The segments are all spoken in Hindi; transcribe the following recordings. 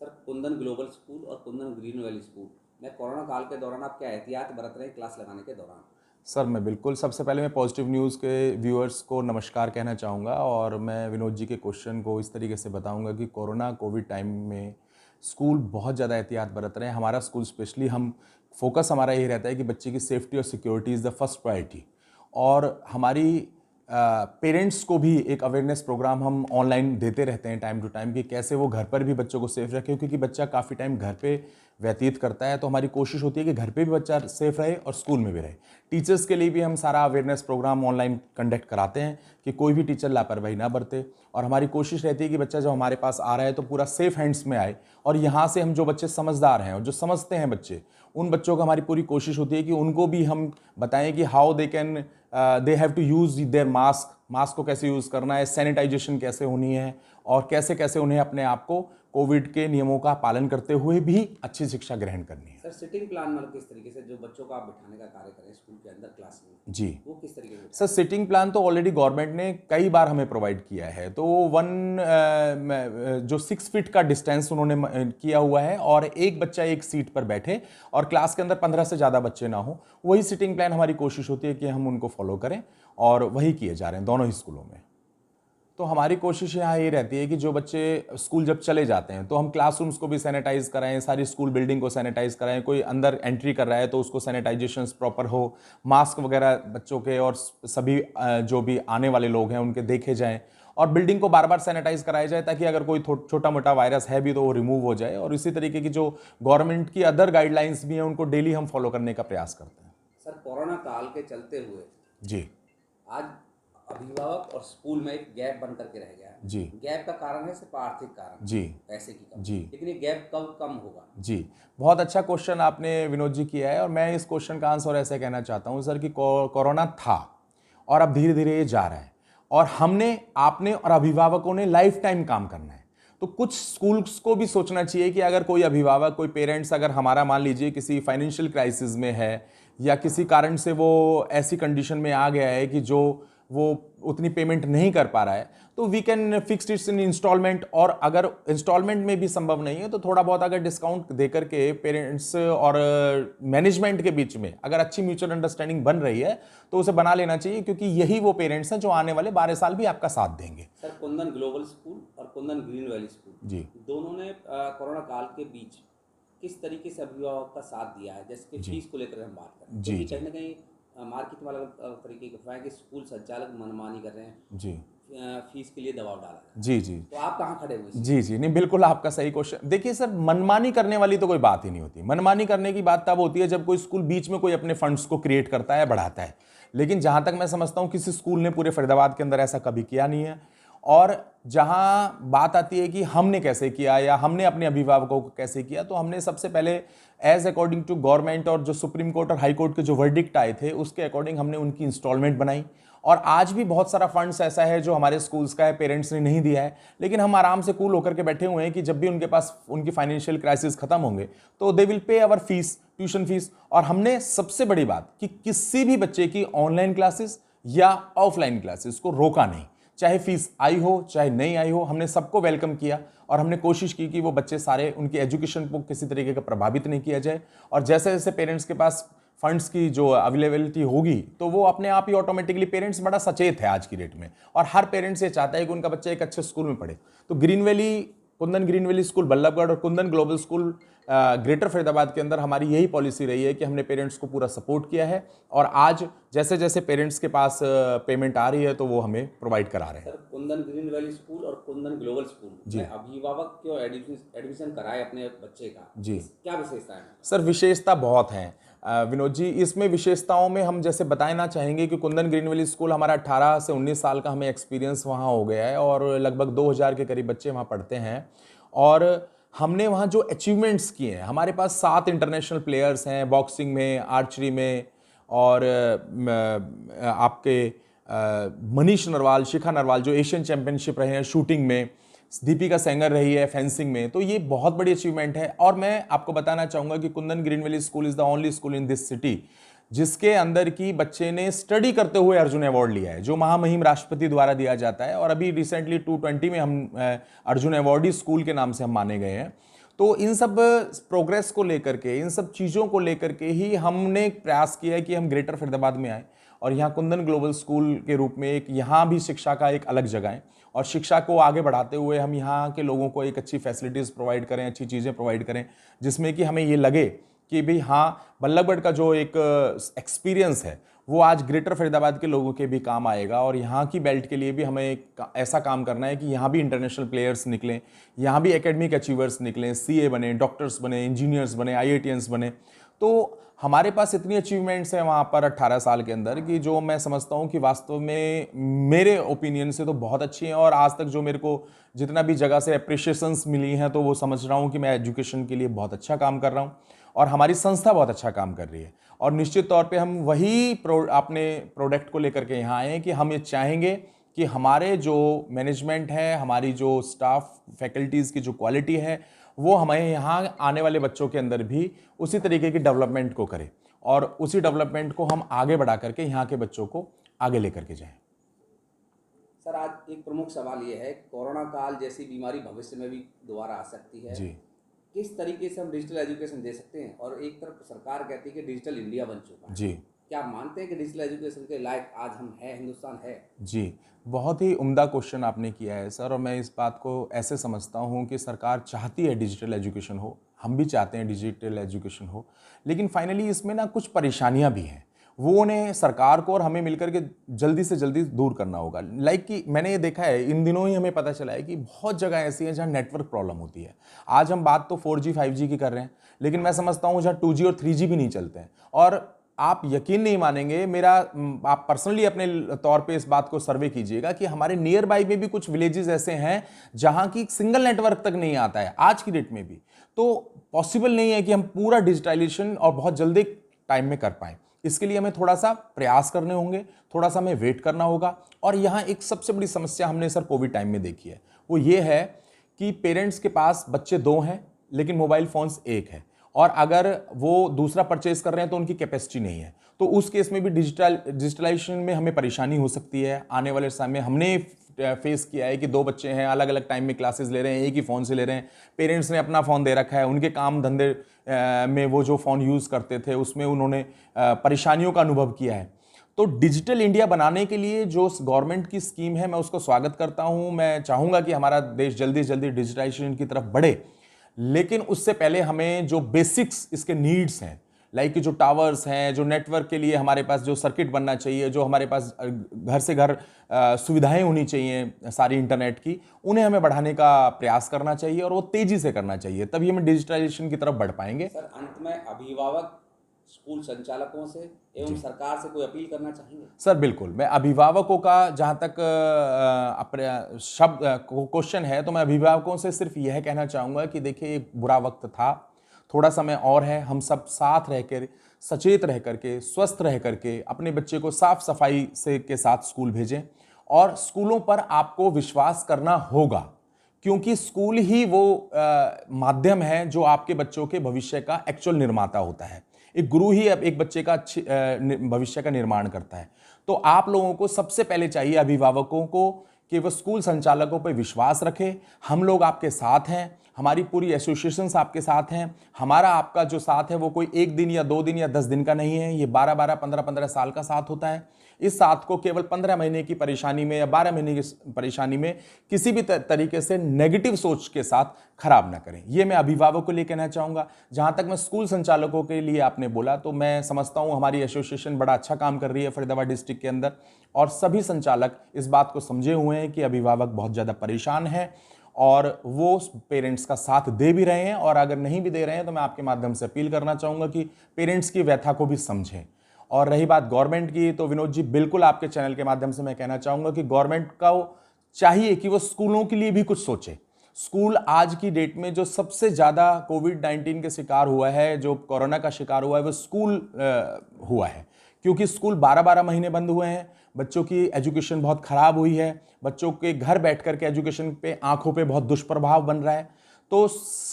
सर, कुंदन ग्लोबल स्कूल और कुंदन ग्रीन वैली स्कूल में कोरोना काल के दौरान आप क्या एहतियात बरत रहे हैं क्लास लगाने के दौरान? सर मैं बिल्कुल सबसे पहले मैं पॉजिटिव न्यूज़ के व्यूअर्स को नमस्कार कहना चाहूँगा और मैं विनोद जी के क्वेश्चन को इस तरीके से बताऊँगा कि कोरोना कोविड टाइम में स्कूल बहुत ज़्यादा एहतियात बरत रहे हैं। हमारा स्कूल स्पेशली हम फोकस हमारा यही रहता है कि बच्चे की सेफ्टी और security is the first priority. और हमारी पेरेंट्स को भी एक अवेयरनेस प्रोग्राम हम ऑनलाइन देते रहते हैं टाइम टू टाइम कि कैसे वो घर पर भी बच्चों को सेफ रखें, क्योंकि बच्चा काफ़ी टाइम घर पे व्यतीत करता है। तो हमारी कोशिश होती है कि घर पे भी बच्चा सेफ रहे और स्कूल में भी रहे। टीचर्स के लिए भी हम सारा अवेयरनेस प्रोग्राम ऑनलाइन कंडक्ट कराते हैं कि कोई भी टीचर लापरवाही ना बरते। और हमारी कोशिश रहती है कि बच्चा जब हमारे पास आ रहा है तो पूरा सेफ हैंड्स में आए। और यहाँ से हम जो बच्चे समझदार हैं और जो समझते हैं बच्चे, उन बच्चों को हमारी पूरी कोशिश होती है कि उनको भी हम बताएं कि how they have to use their mask को कैसे यूज़ करना है, सैनिटाइजेशन कैसे होनी है और कैसे कैसे उन्हें अपने आप को कोविड के नियमों का पालन करते हुए भी अच्छी शिक्षा ग्रहण करनी है। सर, सिटिंग प्लान मतलब किस तरीके से जो बच्चों को आप बिठाने का कार्य करें स्कूल के अंदर क्लास में, जी वो किस तरीके से? सर, सिटिंग प्लान तो ऑलरेडी गवर्नमेंट ने कई बार हमें प्रोवाइड किया है। तो जो 6 फीट का डिस्टेंस उन्होंने किया हुआ है और एक बच्चा एक सीट पर बैठे और क्लास के अंदर 15 से ज़्यादा बच्चे ना हो, वही सिटिंग प्लान हमारी कोशिश होती है कि हम उनको फॉलो करें और वही किए जा रहे हैं दोनों ही स्कूलों में। तो हमारी कोशिश यहाँ ये रहती है कि जो बच्चे स्कूल जब चले जाते हैं तो हम क्लासरूम्स को भी सैनिटाइज कराएं, सारी स्कूल बिल्डिंग को सैनिटाइज कराएं। कोई अंदर एंट्री कर रहा है तो उसको सैनिटाइजेशन प्रॉपर हो, मास्क वगैरह बच्चों के और सभी जो भी आने वाले लोग हैं उनके देखे जाएं और बिल्डिंग को बार बार सैनिटाइज कराया जाए ताकि अगर कोई छोटा मोटा वायरस है भी तो वो रिमूव हो जाए। और इसी तरीके की जो गवर्नमेंट की अदर गाइडलाइंस भी हैं उनको डेली हम फॉलो करने का प्रयास करते हैं। सर, कोरोना काल के चलते हुए जी आज अभिभावक और स्कूल में एक गैप बन करके रह गया है। जी गैप का कारण है सिर्फ आर्थिक कारण, जी पैसे की कमी। जी लेकिन ये गैप कब कम होगा? जी, बहुत अच्छा क्वेश्चन आपने विनोद जी किया है और मैं इस क्वेश्चन का आंसर ऐसे कहना चाहता हूं सर कि कोरोना था और अब धीरे धीरे ये जा रहा है और आपने और अभिभावकों ने लाइफ टाइम काम करना है। तो कुछ स्कूल्स को भी सोचना चाहिए कि अगर कोई अभिभावक, कोई पेरेंट्स, अगर हमारा मान लीजिए किसी फाइनेंशियल क्राइसिस में है या किसी कारण से वो ऐसी कंडीशन में आ गया है कि जो वो उतनी पेमेंट नहीं कर पा रहा है, तो we can fix its in instalment. और अगर इंस्टॉलमेंट में भी संभव नहीं है तो थोड़ा बहुत अगर डिस्काउंट देकर के पेरेंट्स और मैनेजमेंट के बीच में अगर अच्छी म्यूचुअल अंडरस्टैंडिंग बन रही है तो उसे बना लेना चाहिए, क्योंकि यही वो पेरेंट्स हैं जो आने वाले 12 साल भी आपका साथ देंगे। सर, कुंदन ग्लोबल स्कूल और कुंदन ग्रीन वैली स्कूल जी दोनों ने कोरोना काल के बीच किस तरीके से अभिभावक का साथ दिया है? जैसे कि फीस को लेकर हम बात करें, जी, क्योंकि जी। कहीं ना कहीं मार्केट में अलग अलग तरीके के अफवाह है कि स्कूल संचालक मनमानी कर रहे हैं, जी फीस के लिए दबाव डाल रहे हैं। जी जी तो आप कहाँ खड़े हुए इसमें? जी जी नहीं, बिल्कुल आपका सही क्वेश्चन। देखिए सर, मनमानी करने वाली तो कोई बात ही नहीं होती। मनमानी करने की बात तब होती है जब कोई स्कूल बीच में कोई अपने फंड्स को क्रिएट करता है, बढ़ाता है। लेकिन जहां तक मैं समझता हूं किसी स्कूल ने पूरे फरीदाबाद के अंदर ऐसा कभी किया नहीं है। और जहां बात आती है कि हमने कैसे किया या हमने अपने अभिभावकों को कैसे किया, तो हमने सबसे पहले एज अकॉर्डिंग टू गवर्नमेंट और जो सुप्रीम कोर्ट और हाई कोर्ट के जो वर्डिक्ट आए थे उसके अकॉर्डिंग हमने उनकी इंस्टॉलमेंट बनाई। और आज भी बहुत सारा फंड्स ऐसा है जो हमारे स्कूल्स का है, पेरेंट्स ने नहीं दिया है, लेकिन हम आराम से कूल होकर के बैठे हुए हैं कि जब भी उनके पास उनकी फाइनेंशियल क्राइसिस खत्म होंगे तो they will pay our fees, tuition fees. और हमने सबसे बड़ी बात कि किसी भी बच्चे की ऑनलाइन क्लासेस या ऑफलाइन क्लासेस को रोका नहीं, चाहे फीस आई हो चाहे नहीं आई हो, हमने सबको वेलकम किया और हमने कोशिश की कि वो बच्चे सारे, उनकी एजुकेशन को किसी तरीके का प्रभावित नहीं किया जाए। और जैसे जैसे पेरेंट्स के पास फंड्स की जो अवेलेबिलिटी होगी तो वो अपने आप ही ऑटोमेटिकली, पेरेंट्स बड़ा सचेत है आज की डेट में और हर पेरेंट्स ये चाहता है कि उनका बच्चा एक अच्छे स्कूल में पढ़े। तो Kundan Green Valley School Ballabhgarh और Kundan Global School Greater Faridabad के अंदर हमारी यही पॉलिसी रही है कि हमने पेरेंट्स को पूरा सपोर्ट किया है और आज जैसे जैसे पेरेंट्स के पास पेमेंट आ रही है तो वो हमें प्रोवाइड करा रहे हैं। Sir, Kundan Green Valley school और कुंदन ग्लोबल स्कूल में अभिभावक क्यों एडमिशन कराए अपने बच्चे का, जी क्या विशेषता है? सर, विशेषता बहुत हैं विनोद जी। इसमें विशेषताओं में हम जैसे बताना चाहेंगे कि कुंदन ग्रीन वैली स्कूल हमारा 18 से 19 साल का हमें एक्सपीरियंस वहाँ हो गया है और लगभग 2000 के करीब बच्चे वहाँ पढ़ते हैं। और हमने वहाँ जो अचीवमेंट्स किए हैं, हमारे पास 7 इंटरनेशनल प्लेयर्स हैं बॉक्सिंग में, आर्चरी में और आपके मनीष नरवाल, शिखा नरवाल जो एशियन चैंपियनशिप रहे हैं शूटिंग में, दीपिका सेंगर रही है फेंसिंग में। तो ये बहुत बड़ी अचीवमेंट है। और मैं आपको बताना चाहूँगा कि Kundan Green Valley school is the only school in this city जिसके अंदर की बच्चे ने स्टडी करते हुए अर्जुन अवार्ड लिया है, जो महामहिम राष्ट्रपति द्वारा दिया जाता है। और अभी रिसेंटली 220 में हम अर्जुन अवार्डी स्कूल के नाम से हम माने गए हैं। तो इन सब प्रोग्रेस को लेकर के, इन सब चीज़ों को लेकर के ही हमने एक प्रयास किया है कि हम ग्रेटर फरीदाबाद में आए और यहाँ कुंदन ग्लोबल स्कूल के रूप में एक यहाँ भी शिक्षा का एक अलग जगह है और शिक्षा को आगे बढ़ाते हुए हम यहाँ के लोगों को एक अच्छी फैसिलिटीज़ प्रोवाइड करें, अच्छी चीज़ें प्रोवाइड करें, जिसमें कि हमें ये लगे कि भाई हाँ, बल्लभगढ़ का जो एक एक्सपीरियंस है वो आज ग्रेटर फरीदाबाद के लोगों के भी काम आएगा और यहाँ की बेल्ट के लिए भी हमें एक ऐसा काम करना है कि यहाँ भी इंटरनेशनल प्लेयर्स निकलें, यहाँ भी एकेडमिक अचीवर्स निकलें, सीए बने, डॉक्टर्स बने, इंजीनियर्स बने, आईआईटीएंस बने। तो हमारे पास इतनी अचीवमेंट्स हैं वहाँ पर 18 साल के अंदर कि जो मैं समझता हूँ कि वास्तव में मेरे ओपिनियन से तो बहुत अच्छी हैं और आज तक जो मेरे को जितना भी जगह से अप्रिशिएशंस मिली हैं तो वो समझ रहा हूँ कि मैं एजुकेशन के लिए बहुत अच्छा काम कर रहा हूँ और हमारी संस्था बहुत अच्छा काम कर रही है। और निश्चित तौर पे हम वही अपने प्रोडक्ट को लेकर के यहाँ आए हैं कि हम ये चाहेंगे कि हमारे जो मैनेजमेंट है, हमारी जो स्टाफ फैकल्टीज़ की जो क्वालिटी है, वो हमें यहाँ आने वाले बच्चों के अंदर भी उसी तरीके की डेवलपमेंट को करे और उसी डेवलपमेंट को हम आगे बढ़ा करके यहाँ के बच्चों को आगे लेकर के जाएं। सर, आज एक प्रमुख सवाल ये है, कोरोना काल जैसी बीमारी भविष्य में भी दोबारा आ सकती है जी, किस तरीके से हम डिजिटल एजुकेशन दे सकते हैं? और एक तरफ सरकार कहती है कि डिजिटल इंडिया बन चुका है, जी, क्या आप मानते हैं कि डिजिटल एजुकेशन के लायक आज हम हैं, हिंदुस्तान है? जी, बहुत ही उम्दा क्वेश्चन आपने किया है सर और मैं इस बात को ऐसे समझता हूँ कि सरकार चाहती है डिजिटल एजुकेशन हो, हम भी चाहते हैं डिजिटल एजुकेशन हो, लेकिन फाइनली इसमें ना कुछ परेशानियाँ भी हैं, वो उन्हें सरकार को और हमें मिलकर के जल्दी से जल्दी दूर करना होगा। लाइक कि मैंने ये देखा है, इन दिनों ही हमें पता चला है कि बहुत जगह ऐसी है जहाँ नेटवर्क प्रॉब्लम होती है। आज हम बात तो 4G 5G की कर रहे हैं, लेकिन मैं समझता हूँ जहाँ 2G और 3G भी नहीं चलते हैं। और आप यकीन नहीं मानेंगे, आप पर्सनली अपने तौर पे इस बात को सर्वे कीजिएगा कि हमारे नियर बाई में भी कुछ विलेजेस ऐसे हैं जहां की सिंगल नेटवर्क तक नहीं आता है आज की डेट में भी। तो पॉसिबल नहीं है कि हम पूरा डिजिटलाइजेशन और बहुत जल्दी टाइम में कर पाएं। इसके लिए हमें थोड़ा सा प्रयास करने होंगे, थोड़ा सा हमें वेट करना होगा। और यहाँ एक सबसे बड़ी समस्या हमने सर कोविड टाइम में देखी है, वो ये है कि पेरेंट्स के पास बच्चे 2 हैं लेकिन मोबाइल फोन्स 1 है और अगर वो दूसरा परचेज कर रहे हैं तो उनकी कैपेसिटी नहीं है। तो उस केस में भी डिजिटलाइजेशन में हमें परेशानी हो सकती है। आने वाले समय में हमने फेस किया है कि 2 बच्चे हैं, अलग अलग टाइम में क्लासेस ले रहे हैं, एक ही फ़ोन से ले रहे हैं, पेरेंट्स ने अपना फ़ोन दे रखा है, उनके काम धंधे में वो जो फ़ोन यूज़ करते थे उसमें उन्होंने परेशानियों का अनुभव किया है। तो डिजिटल इंडिया बनाने के लिए जो गवर्नमेंट की स्कीम है मैं उसको स्वागत करता हूँ। मैं चाहूँगा कि हमारा देश जल्दी से जल्दी डिजिटाइजेशन की तरफ बढ़े, लेकिन उससे पहले हमें जो बेसिक्स इसके नीड्स हैं, लाइक जो टावर्स हैं, जो नेटवर्क के लिए हमारे पास जो सर्किट बनना चाहिए, जो हमारे पास घर से घर सुविधाएं होनी चाहिए सारी इंटरनेट की, उन्हें हमें बढ़ाने का प्रयास करना चाहिए और वो तेजी से करना चाहिए, तभी हम डिजिटलाइजेशन की तरफ बढ़ पाएंगे। सर, अंत में अभिभावक स्कूल संचालकों से एवं सरकार से कोई अपील करना चाहेंगे? सर बिल्कुल, मैं अभिभावकों का जहाँ तक शब्द क्वेश्चन है तो मैं अभिभावकों से सिर्फ यह कहना चाहूँगा कि देखिए, एक बुरा वक्त था, थोड़ा समय और है, हम सब साथ रह कर, सचेत रह करके, स्वस्थ रह करके अपने बच्चे को साफ सफाई से के साथ स्कूल भेजें। और स्कूलों पर आपको विश्वास करना होगा, क्योंकि स्कूल ही वो माध्यम है जो आपके बच्चों के भविष्य का एक्चुअल निर्माता होता है। एक गुरु ही अब एक बच्चे का भविष्य का निर्माण करता है। तो आप लोगों को सबसे पहले चाहिए, अभिभावकों को, कि वो स्कूल संचालकों पर विश्वास रखें। हम लोग आपके साथ हैं, हमारी पूरी एसोसिएशंस आपके साथ हैं। हमारा आपका जो साथ है वो कोई 1 दिन या 2 दिन या 10 दिन का नहीं है, ये 12-12, 15-15 साल का साथ होता है। इस साथ को केवल 15 महीने की परेशानी में या 12 महीने की परेशानी में किसी भी तरीके से नेगेटिव सोच के साथ खराब ना करें। ये मैं अभिभावकों के लिए कहना चाहूँगा। जहाँ तक मैं स्कूल संचालकों के लिए आपने बोला, तो मैं समझता हूँ हमारी एसोसिएशन बड़ा अच्छा काम कर रही है फरीदाबाद डिस्ट्रिक्ट के अंदर, और सभी संचालक इस बात को समझे हुए हैं कि अभिभावक बहुत ज़्यादा परेशान है और वो पेरेंट्स का साथ दे भी रहे हैं। और अगर नहीं भी दे रहे हैं तो मैं आपके माध्यम से अपील करना चाहूँगा कि पेरेंट्स की व्यथा को भी समझें। और रही बात गवर्नमेंट की, तो विनोद जी बिल्कुल आपके चैनल के माध्यम से मैं कहना चाहूँगा कि गवर्नमेंट का चाहिए कि वो स्कूलों के लिए भी कुछ सोचे। स्कूल आज की डेट में जो सबसे ज़्यादा कोविड-19 के शिकार हुआ है, जो कोरोना का शिकार हुआ है, वो स्कूल हुआ है, क्योंकि स्कूल 12-12 महीने बंद हुए हैं। बच्चों की एजुकेशन बहुत ख़राब हुई है, बच्चों के घर बैठ कर के एजुकेशन पे, आंखों पे बहुत दुष्प्रभाव बन रहा है। तो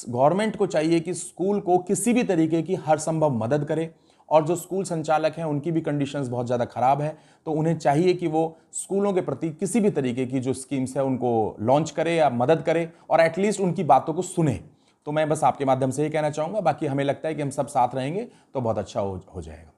गवर्नमेंट को चाहिए कि स्कूल को किसी भी तरीके की हर संभव मदद करे, और जो स्कूल संचालक हैं उनकी भी कंडीशंस बहुत ज़्यादा ख़राब है, तो उन्हें चाहिए कि वो स्कूलों के प्रति किसी भी तरीके की जो स्कीम्स है उनको लॉन्च करे या मदद करे और एटलीस्ट उनकी बातों को सुने। तो मैं बस आपके माध्यम से ही कहना चाहूँगा, बाकी हमें लगता है कि हम सब साथ रहेंगे तो बहुत अच्छा हो जाएगा।